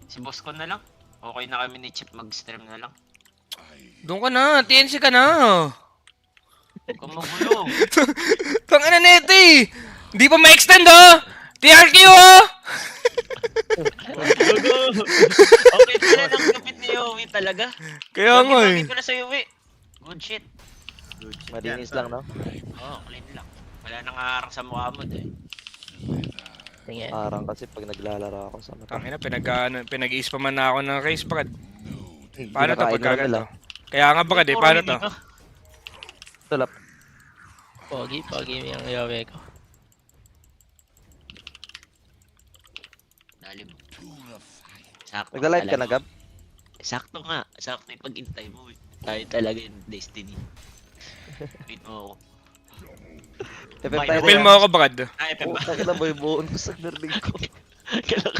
Si boss ko na lang. Okay na kami ni Chip mag-stream na lang. Doon ka na, TNC ka na. Huwag kang magulo. Tangina na ito eh. Hindi pa ma-extend oh. TRQ oh. Gogo. Okay pala ng kapit ni Yowie talaga. Kaya nga eh. Bakit pala sa Yowie? Good shit. Malinis lang, no? Oo, clean lang. Wala nang harang sa mukha mo eh. Tingin. Parang kasi pag naglalaro ako sa mata. Tangina, pinag-i-spaman na ako ng race, Brad. Paano to Kinakain pagka na nila. ganito? Kaya nga Brad eh, paano to? Tulap. Pogi yung yawe ko. Dali mo. Sakto. Nagla-live ka na, talaga. Gab? Sakto nga. Sakto yung pag-intay mo eh. Tayo talaga yung destiny. Wait mo ako. FF Bye. tayo Film mo ako, Brad. Ay, Oo, pepa. takila boy, buon ko sa narinig ko. Kalak.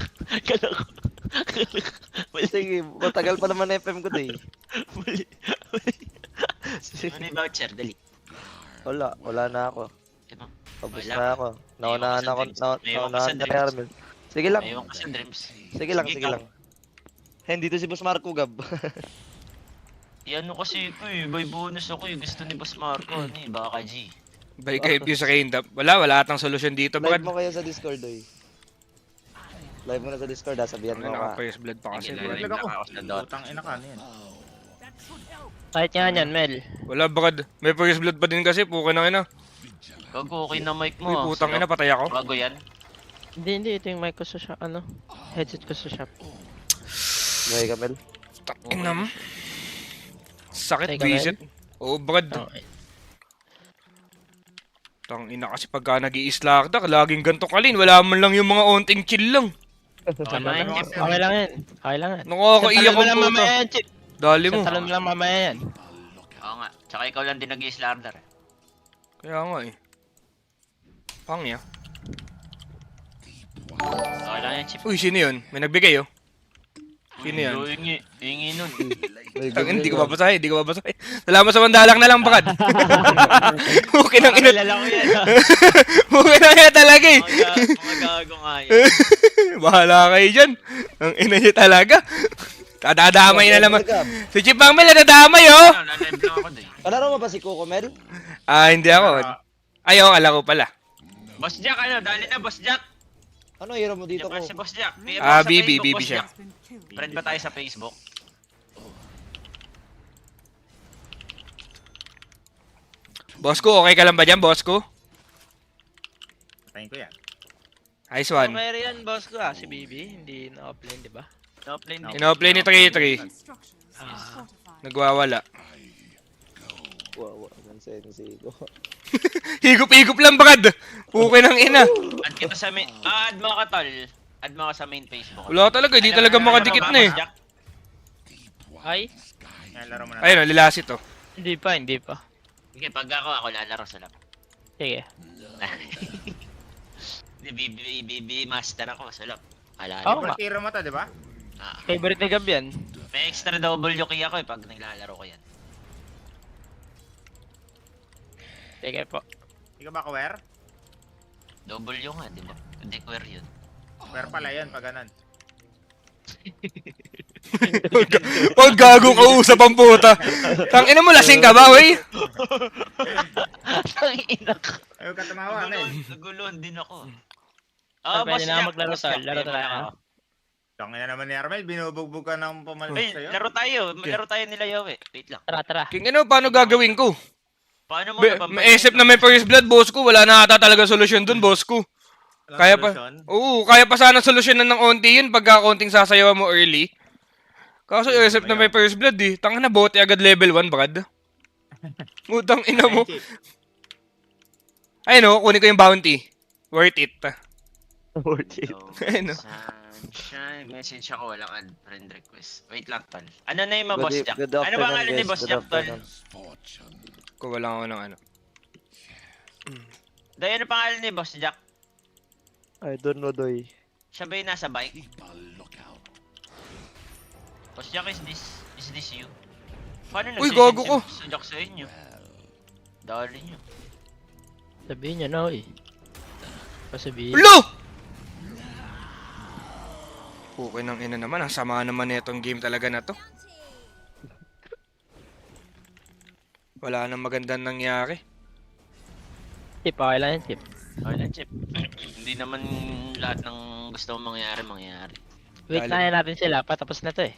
Sige, matagal pa naman FM ko day. Mali. Ano yung voucher? Dali. Wala na ako. Ito. Tapos Wala na ka. ako. Naunahan ako, naunahan ka ni Armel. Sige lang, Ayaw ko sa dreams. sige lang. Hindi to si Boss Marco, Gab. Ano kasi ko eh. By bonus ako eh. Gusto ni Boss Marco. Ano eh. Baka G. Balik kayo view sa Kingdom. Wala atang solusyon dito, Brad. Live mo kaya sa Discord, oy. Live mo na sa Discord, sabihan mo ka. Naka-first blood pa kasi, Sige, Brad. live ako sa dot. Utang ina ka, ano yan? Kahit nga yan, Mel. Wala, Brad. May first blood pa din kasi, puka na ina. Gago, okay na mic Uy, mo. ah. putang ina, Sarap. patay ako. Bago yan. Hindi. Ito yung mic ko sa shop, headset ko sa shop. Ngayon, Kamel. Tangina mo. Sakit, Teka, visit. Oo, Brad. Okay. Tangina kasi pagka nag-i-slagdak, laging ganto kalin. Wala man lang yung mga onting chill lang. Tama yan, yan. Chip. Okay lang yan. Okay lang yan. Nakakaiyak Talon mo ang lang puta. mamaya yan, Chip. Dali mo. Talon mo lang mamaya yan. Oo nga. Tsaka ikaw lang din nag-i-slardar. Kaya nga eh. Pangya. Okay lang yan, Chip. Uy, sino yun? May nagbigay oh. Sino yan? Hingi nun. Tangin, hindi ko babasahin, Salamat sa mandalang na lang, Brad. Okay nang ina. Kilala ko yan. Okay nang ina talaga eh. Mga gago nga yan. Bahala kayo dyan. Ang ina niya talaga. Dadamay na naman. Si Chip Mangmel, nadadamay oh. Nalive lang ako din. Palaro mo ba si Coco, Mel? Ah, hindi ako. Ayaw, alam ko pala. Boss Jack, ano? Dali na, Boss Jack. Ano hero mo dito ko? Si Boss Jack. PM Ah, mo sa Bibi, Facebook, Bibi Boss siya. Jack. Friend ba tayo sa Facebook? Boss ko, okay ka lang ba dyan, boss ko? Patayin ko yan. Nice one. Okay rin yan, boss ko si Bibi. Hindi na-offline, di ba? No-play din. Ino-play ni 3-3. Ah. Nagwawala. Wow, ang sensi ko. Higup-higup lang, Brad. Pukin ng ina. Add kita sa main... add mo ka, tol. Add mo ka sa main Facebook. Wala talaga, hindi talaga makadikit na eh. Jack? Ay? Yan, laro mo na. Ayun, lilasit oh. Hindi pa. Sige, pag ako lalaro sa lap. Sige. BB master ako sa lap. Oo Alala. nga. Tiro mo to, di ba? Ah, Favorite ni Gab yan. may extra double yuki ako eh pag naglalaro ko yan. Sige po. Hindi ka ba aware? Double yung nga, di ba? Declare yun. Aware pala yun pag ganun. Pag gagong kausap ang puta. Tangina mo, lasing ka ba, wey? Ang ina ka. Ayaw ka tumawa, men. Naguluhan din ako. Tol, pwede na Jack, maglaro, Boss tol. Jack, Laro PM tayo. ako. Tangina naman ni Armel, binubugbog ka ng pumalit Ay, sa'yo. laro tayo. Laro tayo nila Yowie. Wait lang. Tara. King ano, paano gagawin ko? Paano mo May isip na may first blood, boss ko. Wala na ata talaga solusyon dun, boss ko. Walang Kaya pa, solusyon. oo, kaya pa sana solusyonan ng onti yun pagka konting sasayawan mo early. Kaso isip na may first blood eh. Tanga na, bote agad level 1, Brad. Utang ina mo. Ay, Chip. Ayun o, kunin ko yung bounty. Worth it. Worth it. Ayun o. Sunshine. Message ako, walang add friend request. Wait lang, tol. Ano na yung mga Boss Jack? Good Ano ba afternoon, ngalan ni guys. Boss Good Jack, tol? afternoon. Kuha lang ako ng ano. Dahil ano pangalan ni Boss Jack? I don't know, doy. Siya ba yung nasa bike? Boss Jack, is this you? Paano Uy, gago ko. si Jack sa inyo? Dali nyo. Sabihin niya na, eh. Pasabihin. Ulo! Pukin ng ina naman. Ang sama naman nitong game talaga na to. Wala nang magandang nangyari. Chip, okay lang yan, chip. Okay lang, Chip. Hindi naman lahat ng gusto mong mangyari. Wait Galing. na natin sila, patapos na to eh.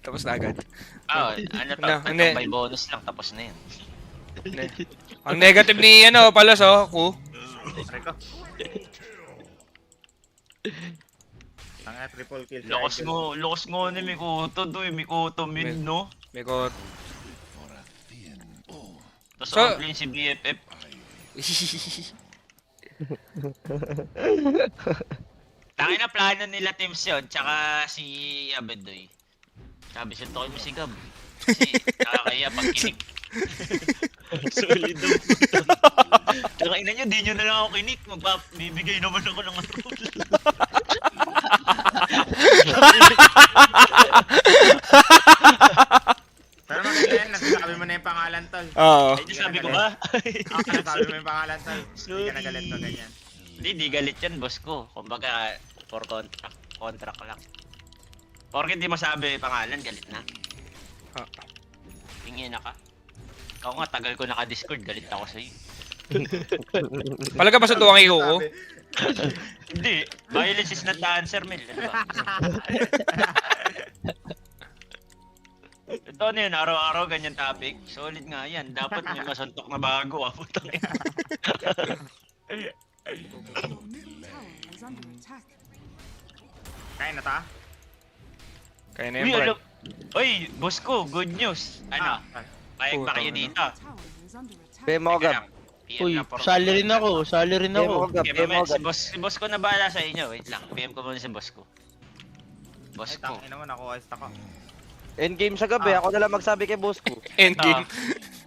Tapos na agad. Ah, ano to? No, hindi. By bonus lang, tapos na yan. Ang negative ni Palos Ku. Pare ko. Tanga triple kill. si Lakas mo ni Mikoto doy, Mikoto mid, no? May ko... Tapos So- so, si BFF. Tangin na plano nila teams yun, tsaka si Abedoy. Sabi siya, tokin mo si Gab. Kasi nakakaya pag kinig. Solid daw. Tsaka ina nyo, di nyo na lang ako kinig. Bibigay naman ako ng roll. Pero maganda yan, nasasabi mo na yung pangalan tol. Oo. Ay, sabi ko ba? Nasasabi mo yung pangalan tol. Hindi ka nagalit pa ganyan. Di galit yan, boss ko. Kumbaga, for contract lang. Porke di masabi yung pangalan, galit na. Ah. Tingin na ka. Ikaw nga, tagal ko naka-Discord, galit ako sa'yo. Palaga ba sa tuwang iyo ko? Sabi, Hindi, violence is not the answer, Mel. Ano ba? Ito ano yun, araw-araw ganyan topic. Solid nga yan. Dapat may masuntok na bago. Putang ina. kaya na ta? Kaya na yan, Uy, Brad. alam. Uy, boss ko, good news. Ano, payag ba kayo Putang dito? PM mo, Teka Gab. lang. PM Uy, lang for- sali rin ako, sali rin PM mo, ako. Gab. Okay, PM mo, mamaya, Gab. si boss ko na bahala sa inyo. Wait lang, PM ko muna si boss ko. Boss Ay, ko. tangin naman ako, ayos ako. Endgame sa gabi, ako na lang magsabi kay boss ko. Endgame.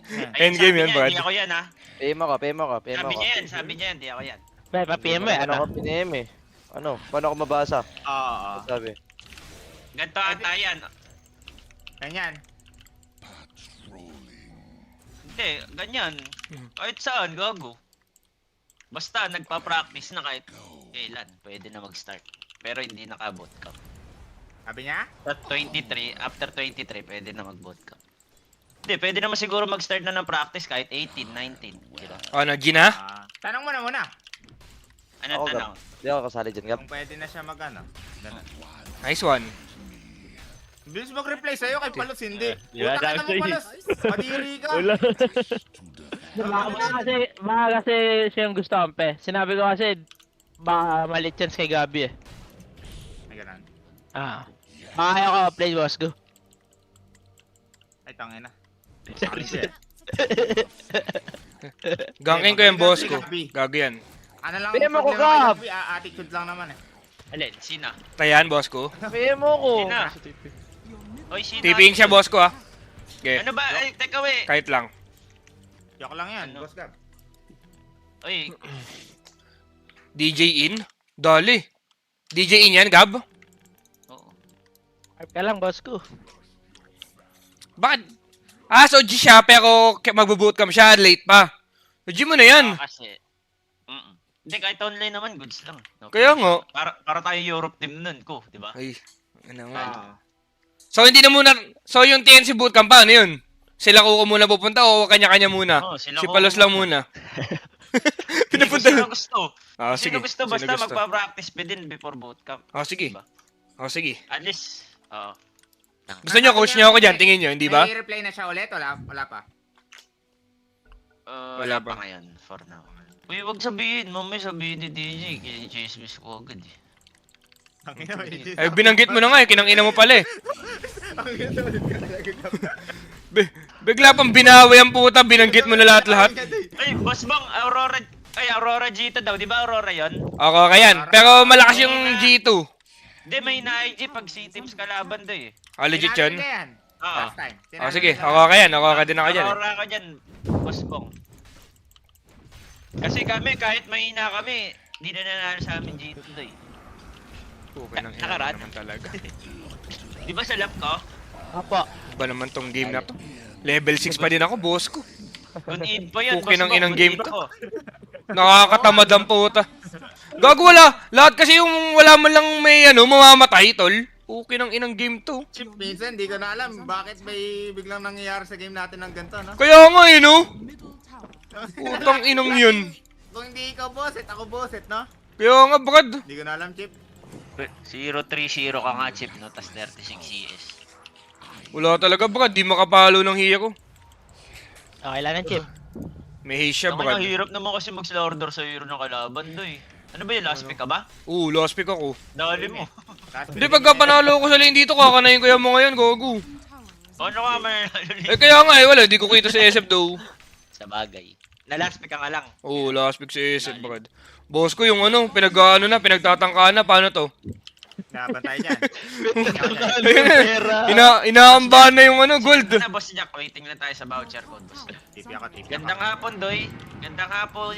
Ayun, Endgame sabi yan, niya, Brad. Hindi ako yan, ha? PM ako, PM ako, PM Sabi ako. niya yan, hindi ako yan. May pa-PM mo eh, Ano ano? ako PM eh. Ano? Paano ako mabasa? Oo. Sabi. Ganto ata yan. Ganyan. Hindi, ganyan. Kahit saan, gago. Basta nagpa-practice na kahit kailan, pwede na mag-start. Pero hindi naka-bootcamp. Sabi niya? At 23, after 23, pwede na mag-bootcamp. Hindi, pwede naman siguro mag-start na ng practice kahit 18, 19. Diba? Ano, Gina? Tanong mo na muna. Ano Ako, tanong? Hindi ako kasali dyan, Gab. Kung pwede na siya mag-ano. Ganun. Nice one. Bilis mag-reply sa'yo kay Palos, hindi. Diba, Puta ka sabi naman, sa'yo. Palos. Madiri ka. Baka kasi siya yung gusto ampe. Sinabi ko kasi, baka malit chance kay Gabi eh. Ay, ganun. Ah. Kaya ko play boss ko. Ay, tangin na. Gangin ko yung boss ko. Gago yan. Ano lang PM ako, problema kay Gab. Gabi, attitude lang naman eh. Alin, sina? Tayan, boss ko. PM mo ko. Sina? Oy, sina? Tiping siya, boss ko, ah. Okay, Ano ba? Ay, teka we. kahit lang. Joke lang yan, Ano? boss Gab. Oy, DJ in? Dali. DJ in yan, Gab? oo. Hype ka lang boss ko. Bakit? Ah, so G siya, pero magbo-bootcamp siya, late pa. So G mo na yan. Kasi, hindi, kahit online naman, goods lang. No? Kaya nga. Para tayo Europe team nun ko, di ba? Ay, ano nga. Ah. So hindi na muna, so yung TNC bootcamp pa, ano yun? Sila Kuko muna pupunta o kanya-kanya muna? Oo, sila Si Kuko Palos lang muna. muna. Pinapunta Pinapunta na gusto. Ah, Sino sige. gusto, Sino basta gusto? magpa-practice pa din before bootcamp. Oh, sige. Diba? Oh, sige. At least, oo. Gusto nyo, coach nyo ako dyan, tingin nyo, hindi ba? May reply na siya ulit, wala pa. Wala Wala pa. pa ngayon, for now. Uy, wag sabihin, mamay sabihin ni DJ, kaya chismis ko agad eh. Tangin na, may Ay, binanggit mo na nga eh, kinang-ina mo pala eh. Tangin na, ulit ka talaga, Gab. Bigla pang binawi ang puta, binanggit mo na lahat-lahat. Ay, boss bang, Aurora G2 daw, di ba Aurora yon? Okay, kayan. Pero malakas yung G2. Hindi, may na-IG pag si teams kalaban daw eh. Ah, legit Sinabi yun? niya yan. Oo. Last time. Oh, sige, okay ka yan, okay ka din ako dyan eh. Aurora ka dyan, boss bong. Kasi kami, kahit mahina kami, di na nanalo sa amin G2 daw eh. Okay nang Nakaraan. naman talaga. Di ba sa lap ko? Apo. Ba naman tong game na to? Level 6 pa din ako, boss ko. Good info yan, Okay boss ng bong, inang good game info. to. Nakakatamad ang puta. Gago wala. Lahat kasi yung wala man lang may mamamatay, tol. Okay ng inang game to. Chip, minsan di ko na alam bakit may biglang nangyayari sa game natin ng ganito, no? Kaya nga no? Utang inang yun. Kung hindi ikaw bosset, ako bosset, no? Kaya nga, Brad. Hindi ko na alam, Chip. 0-3-0 ka nga, Chip, no? Tas 36 CS. Wala talaga, Brad. Di makapalo ng hero. Okay lang ng chip. May haze siya, Ang Brad. hirap naman kasi mag-slaughter sa hero ng kalaban, doy. Ano ba yun? Last pick ka ba? Oo, last pick ako. Dali mo. Hindi, pagka panalo ko sa lane dito, kakanayin ko yan mo ngayon, gogo. Ano ka mananalo Eh, kaya nga wala. Di ko kita sa SF daw. Sa bagay. Na last pick ka nga lang. Oo, last pick sa SF, Brad. Boss ko yung pinagtatangka na, paano to? Laban tayo dyan. Inaambahan na yung gold. Na, Boss Jack, waiting lang tayo sa voucher code, Boss. Tipi ako, tipi ako. Gandang hapon, doy. Gandang hapon.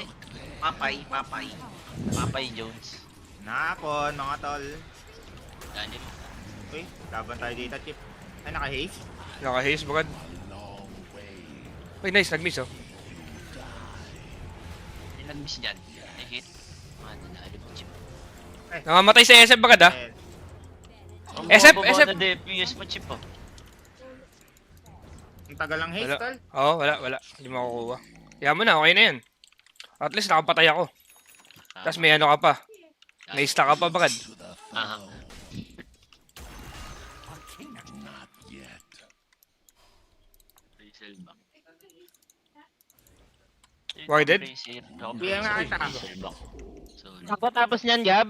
Mapay Jones. Napon, mga tol. Dali mo. Uy, laban tayo dito, Chip. Ay, naka-haze. Naka-haze, Brad. Uy, nice. Nag-miss, oh. Hindi nag-miss dyan. Ay, hit. Dali mo, Chip. Namamatay sa SF, Brad, ah. Ang SF, bababa SF. na DPS mo, Chip, oh. Ang tagal lang haze, Wala. tol. Oo, wala. Hindi makukuha. Kaya mo na, okay na yan. At least nakapatay ako. Tapos may ka pa. May stack ka pa, Brad. Aha. Dieselbank. Warded? Bigyan nga kita. Ako tapos niyan, Gab.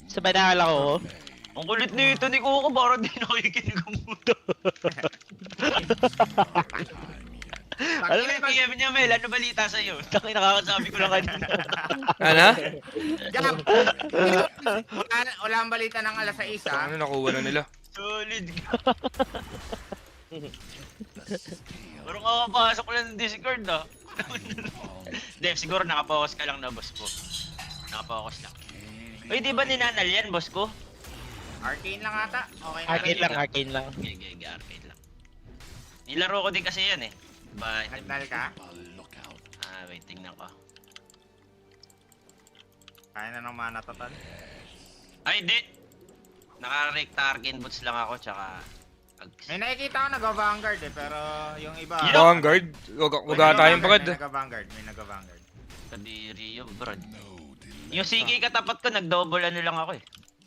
Sabay na ako. Ang kulit nito ni Coco, parang di nakikinig ang puto. Alam mo yung PM niya, Mel, ano balita sa'yo? Taki nakakasabi ko lang kanina. Ano? Gab! Wala ang balita ng alas 6, ha? Ano, nakuha na nila. Solid ka. Parang kakapasok lang ng Discord, ah. Dev, siguro nakapokus ka lang na, boss ko. Nakapokus lang. Uy, di ba ninanal yan, boss ko? Arcane lang ata. Okay na. Arcane lang. Gege, arcade lang. Nilaro ko din kasi yan eh. Ba, Nagdal ka? wait, tingnan ko. Kaya na ng mana to, tol. Ay, di! Naka-recta arcane boots lang ako, tsaka... May nakikita ko nag-vanguard eh, pero yung iba... Yun! Vanguard? Wag tayong, Brad. May nag-vanguard, may nag-vanguard. Kadiri yung brad. Yung CK katapat ko, nag-double ano lang ako eh.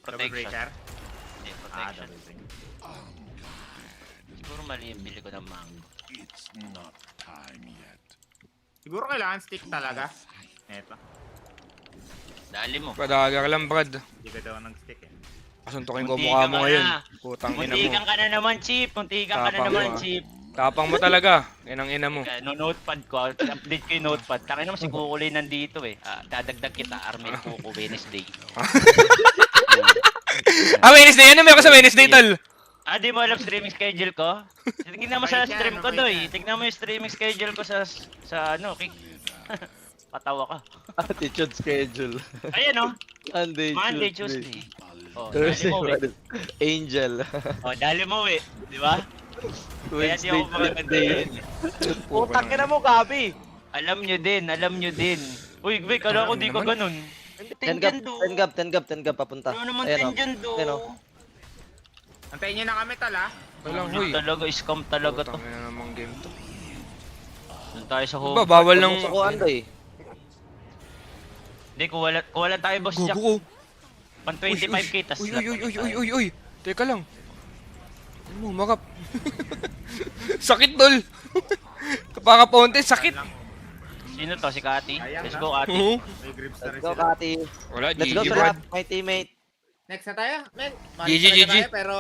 Double Protection. breaker? Hindi, Ah, protection. double breaker. Siguro mali yung bili ko ng mango. Siguro kailangan stick talaga. Eto. Dali mo. Padagar lang, Brad. Hindi ka daw nag-stick eh. Kasuntukin ko Muntikan mukha mo ka ngayon. na. Putang ina mo. Muntikan ka na naman, Chip. Muntikan ka na Tapang naman, mo, ah. Chip. Tapang mo talaga. Yan ang ina mo. No notepad ko, update ko yung notepad. Takin naman si Kukulay nandito eh. Dadagdag kita, Armel Kuko, Wednesday. Wednesday. Ano meron ka sa Wednesday, tol? Di mo alam streaming schedule ko? Tignan mo sa stream ko, Doy. Tignan mo yung streaming schedule ko sa Kick. Patawa ka. Attitude schedule. Ayan oh. Monday, Tuesday. Oh, dali Thursday, mo eh. Friday. Angel. Oh, dali mo eh. Di ba? Kaya di Wednesday, ako maganda Thursday. yun. Putang ka na mo, Gabi. Alam nyo din. Uy, Vic, kala ko di ko ganun. Ten gap, papunta. Ano naman Ayan, oh. ten dyan do? Ayan, oh. Antayin nyo na kami, tol, ha? Walang huy. Talaga, scam talaga to. Putang ina namang game to. Doon tayo sa home. Ba, bawal ng... Sukuan to eh. Hindi, kuwala tayo, Boss Jack. Gugu ko. Pan 25k, tas Uy. Teka lang. Ano mo, makap. Sakit, tol. Kapaka ponte, sakit. Sino to? Si Kati? Ayan Let's na. go, Kati. Oo. May grips na rin Let's go, sila. Kati. Wala, Let's go GG, sa Brad. lab, my teammate. Next na tayo, men. GG. Tayo, pero